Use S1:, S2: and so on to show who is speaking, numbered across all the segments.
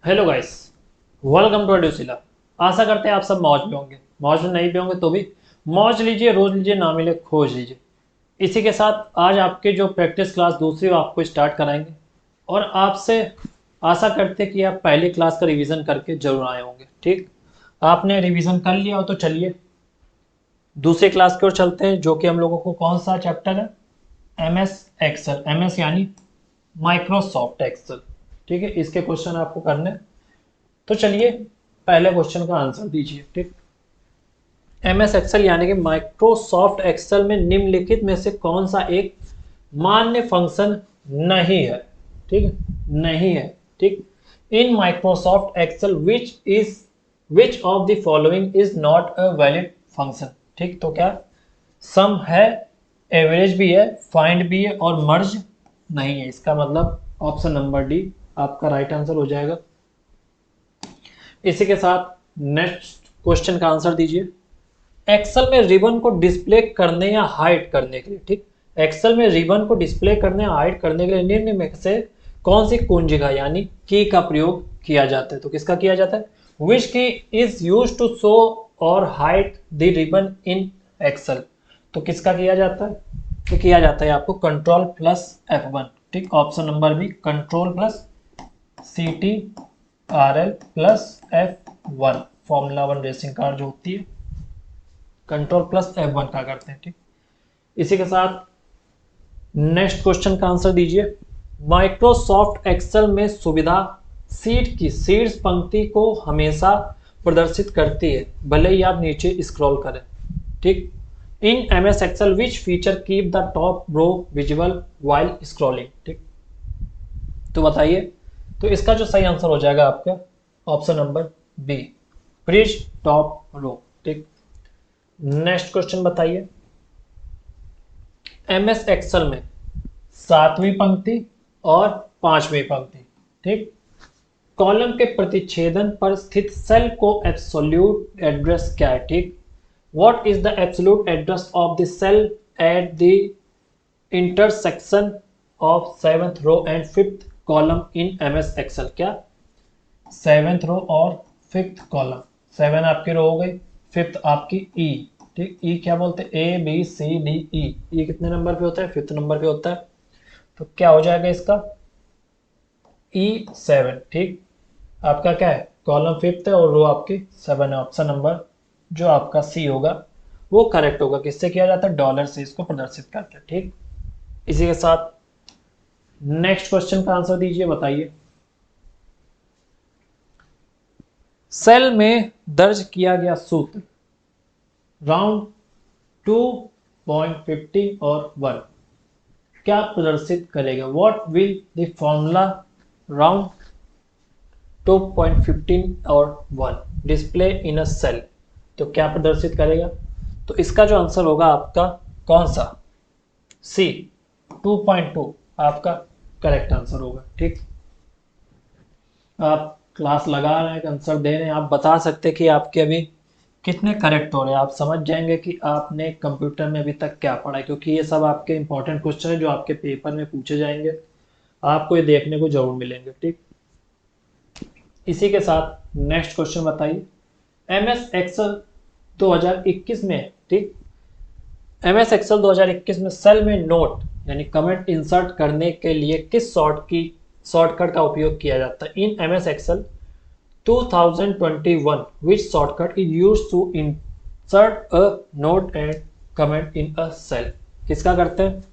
S1: Hello guys, welcome to Edusila. आशा करते हैं आप सब मौज में होंगे। मौज में नहीं भी होंगे तो भी मौज लीजिए, रोज लीजिए, ना मिले खोज लीजिए। इसी के साथ आज आपके जो प्रैक्टिस क्लास दूसरी वो आपको स्टार्ट कराएंगे और आपसे आशा करते हैं कि आप पहली क्लास का रिवीजन करके जरूर आए होंगे। ठीक, आपने रिवीजन कर लिया हो तो चलिए दूसरी क्लास की ओर चलते हैं, जो कि हम लोगों को कौन सा चैप्टर है, M S Excel. M S यानी माइक्रोसॉफ्ट एक्सेल। ठीक है, इसके क्वेश्चन आपको करने हैं। तो चलिए पहले क्वेश्चन का आंसर दीजिए। ठीक, एम एस एक्सेल यानी कि माइक्रोसॉफ्ट एक्सेल में निम्नलिखित में से कौन सा एक मान्य फंक्शन नहीं है। ठीक है, नहीं है। ठीक, in Microsoft Excel which of the following is not a valid function. ठीक, तो क्या सम है, एवरेज भी है, फाइंड भी है और मर्ज नहीं है। इसका मतलब ऑप्शन नंबर डी आपका राइट आंसर हो जाएगा। इसी के साथ नेक्स्ट क्वेश्चन का आंसर दीजिए। एक्सेल में रिबन को डिस्प्ले करने या हाइड करने के लिए, ठीक, एक्सेल में रिबन को डिस्प्ले करने या हाइड करने के लिए निम्न में से कौन सी कुंजिका यानी की का प्रयोग किया जाता है। तो किसका किया जाता है, which key is use to show और hide the ribbon in Excel. तो किसका किया जाता है, तो किया जाता है आपको कंट्रोल प्लस F1। ठीक, option number B control plus CT RL plus F1, formula 1 racing car जो होती है, कंट्रोल प्लस F1 का करते हैं। ठीक, इसी के साथ नेक्स्ट क्वेश्चन का आंसर दीजिए। माइक्रोसॉफ्ट एक्सेल में सुविधा सीट की शीर्ष पंक्ति को हमेशा प्रदर्शित करती है, भले ही आप नीचे स्क्रॉल करें। ठीक, in M S Excel which feature keep the top row visible while scrolling. ठीक, तो बताइए, तो इसका जो सही आंसर हो जाएगा आपका option number B, bridge top row. ठीक, नेक्स्ट क्वेश्चन बताइए। एम एस एक्सेल में सातवीं पंक्ति और पांचवी पंक्ति, ठीक, कॉलम के प्रतिच्छेदन पर स्थित सेल को एब्सोल्यूट एड्रेस क्या है। ठीक, what is the absolute address of the cell at the intersection of seventh row and fifth column in M S Excel. क्या सेवेंथ रो और फिफ्थ कॉलम, सेवन आपकी रो हो गई, फिफ्थ आपकी ई। ठीक, ई क्या बोलते हैं, ABCDE, ई कितने नंबर पे होता है, फिफ्थ नंबर पे होता है। तो क्या हो जाएगा इसका E7। ठीक, आपका क्या है, कॉलम फिफ्थ है और रो आपकी 7 है। ऑप्शन नंबर जो आपका सी होगा वो करेक्ट होगा। किससे किया जाता है, डॉलर से इसको प्रदर्शित करते हैं। ठीक, इसी के साथ नेक्स्ट क्वेश्चन का आंसर दीजिए, बताइए। सेल में दर्ज किया गया सूत्र राउंड 2.50 और 1 क्या प्रदर्शित करेगा। What will the formula round 2.15 और 1 डिस्प्ले इन अ सेल। तो क्या प्रदर्शित करेगा, तो इसका जो आंसर होगा आपका कौन सा, सी 2.2 आपका करेक्ट आंसर होगा। ठीक, आप क्लास लगा रहे हैं, आंसर दे रहे हैं, आप बता सकते हैं कि आपके अभी कितने करेक्ट हो रहे हैं। आप समझ जाएंगे कि आपने कंप्यूटर में अभी तक क्या पढ़ा है, क्योंकि ये सब आपके इंपॉर्टेंट क्वेश्चन है जो आपके पेपर में पूछे जाएंगे, आपको ये देखने को जरूर मिलेंगे। ठीक, इसी के साथ नेक्स्ट क्वेश्चन बताइए। एम एस एक्सेल 2021 में, ठीक, एम एस एक्सेल 2021 में सेल में नोट यानी कमेंट इंसर्ट करने के लिए किस शॉर्टकट का उपयोग किया जाता है। In M S Excel 2021 which shortcut is used to insert a note and comment in a cell। किसका करते हैं,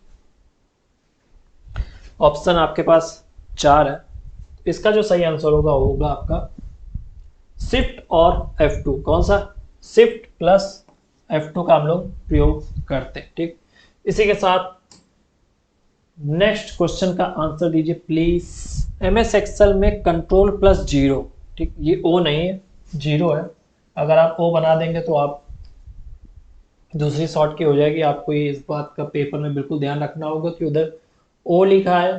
S1: ऑप्शन आपके पास 4 है। इसका जो सही आंसर होगा होगा आपका शिफ्ट और F2। कौन सा, शिफ्ट प्लस F2 का हम लोग प्रयोग करते हैं। ठीक, इसी के साथ नेक्स्ट क्वेश्चन का आंसर दीजिए प्लीज। एम एस एक्सेल में कंट्रोल प्लस 0, ठीक, ये O नहीं है, 0 है। अगर आप O बना देंगे तो आप दूसरी शॉर्ट की हो जाएगी। आपको ये इस बात का पेपर में बिल्कुल ध्यान रखना होगा कि उधर O लिखा है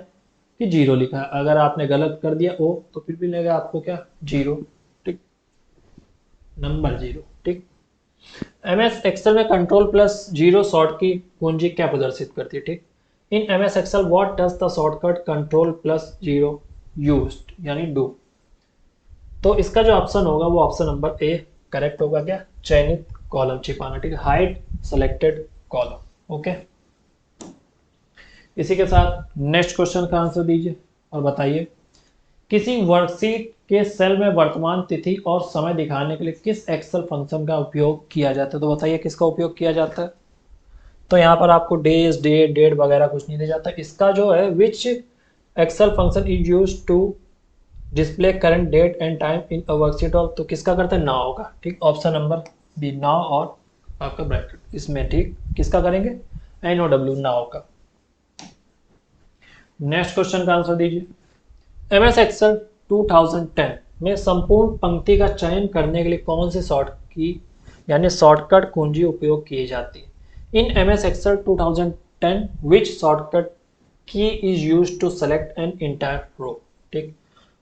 S1: कि 0 लिखा है। अगर आपने गलत कर दिया O तो फिर भी लेगा आपको क्या, 0। ठीक, नंबर 0। ठीक, एम एस एक्सेल में कंट्रोल प्लस 0 शॉर्ट की कुंजी क्या प्रदर्शित करती है। ठीक, in M S Excel what does the shortcut control plus 0 used यानी डू। तो इसका जो ऑप्शन होगा वो ऑप्शन नंबर ए करेक्ट होगा। क्या? चयनित कॉलम छिपाना। ठीक है, हाइड सेलेक्टेड कॉलम। ओके, इसी के साथ नेक्स्ट क्वेश्चन का आंसर दीजिए और बताइए किसी वर्कशीट के सेल में वर्तमान तिथि और समय दिखाने के लिए किस एक्सेल फंक्शन का उपयोग किया जाता है? तो बताइए किसका उपयोग किया जाता है। तो यहाँ पर आपको डेज, डेट वगैरह कुछ नहीं दिया जाता। इसका जो है which Excel function is use to display current date and time in a worksheet of, तो किसका करते हैं? नाउ का। ठीक, ऑप्शन नंबर बी नाउ और आपका ब्रैकेट इसमें। ठीक, किसका करेंगे? NOW, नाउ का। नेक्स्ट क्वेश्चन का आंसर दीजिए। MS एक्सेल 2010 में संपूर्ण पंक्ति का चयन करने के लिए कौन सी शॉर्ट की यानी शॉर्टकट कुंजी उपयोग की जाती है? In MS Excel 2010 which shortcut key is use to select an entire row. ठीक,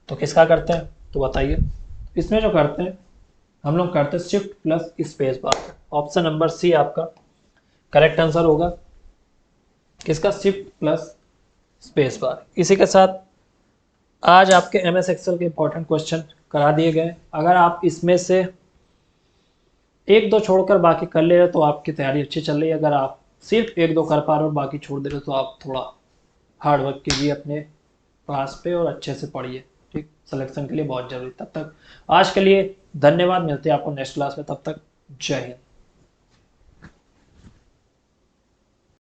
S1: तो किसका करते हैं? तो बताइए। इसमें जो करते हैं हम लोग करते हैं shift plus space bar. Option number C आपका करेक्ट आंसर होगा। किसका? Shift plus space bar. इसी के साथ आज आपके MS एक्सेल के इंपॉर्टेंट क्वेश्चन करा दिए गए। अगर आप इसमें से एक दो छोड़कर बाकी कर ले रहे तो आपकी तैयारी अच्छी चल रही है। अगर आप सिर्फ एक दो कर पा रहे हो और बाकी छोड़ दे रहे हो तो आप थोड़ा हार्ड वर्क कीजिए अपने क्लास पे और अच्छे से पढ़िए। ठीक, सिलेक्शन के लिए बहुत जरूरी। तब तक आज के लिए धन्यवाद, मिलते हैं आपको नेक्स्ट क्लास में। तब तक जय हिंद।